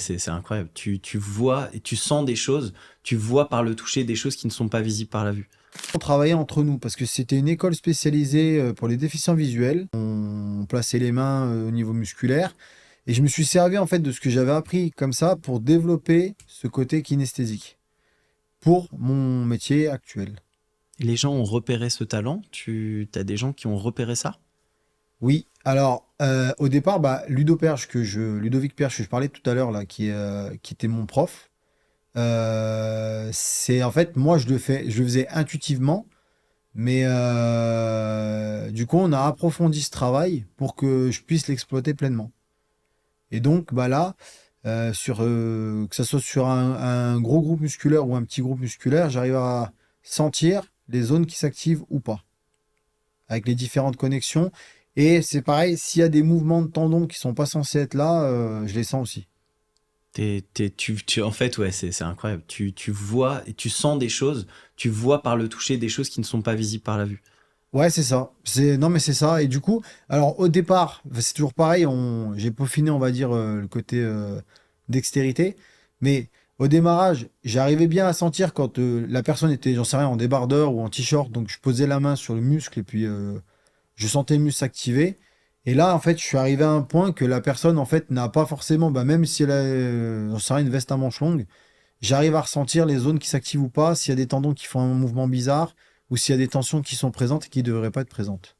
C'est incroyable. Tu vois et tu sens des choses, tu vois par le toucher des choses qui ne sont pas visibles par la vue. On travaillait entre nous parce que c'était une école spécialisée pour les déficients visuels. On plaçait les mains au niveau musculaire et je me suis servi en fait de ce que j'avais appris comme ça pour développer ce côté kinesthésique pour mon métier actuel. Les gens ont repéré ce talent, tu as des gens qui ont repéré ça? Oui, alors au départ, bah, Ludovic Perche que je parlais tout à l'heure là, qui était mon prof, c'est en fait moi je le faisais intuitivement. Mais du coup, on a approfondi ce travail pour que je puisse l'exploiter pleinement. Et donc, bah là, que ce soit sur un gros groupe musculaire ou un petit groupe musculaire, j'arrive à sentir les zones qui s'activent ou pas, avec les différentes connexions. Et c'est pareil, s'il y a des mouvements de tendons qui sont pas censés être là, je les sens aussi. En fait, ouais, c'est incroyable. Tu vois et tu sens des choses, tu vois par le toucher des choses qui ne sont pas visibles par la vue. Ouais, c'est ça. Non, mais c'est ça. Et du coup, alors au départ, c'est toujours pareil. J'ai peaufiné, on va dire, le côté dextérité. Mais au démarrage, j'arrivais bien à sentir quand la personne était, j'en sais rien, en débardeur ou en t-shirt. Donc je posais la main sur le muscle et puis je sentais le muscle s'activer. Et là, en fait, je suis arrivé à un point que la personne, en fait, n'a pas forcément, bah, même si elle a, j'en sais rien, une veste à manches longues, j'arrive à ressentir les zones qui s'activent ou pas, s'il y a des tendons qui font un mouvement bizarre, ou s'il y a des tensions qui sont présentes et qui ne devraient pas être présentes.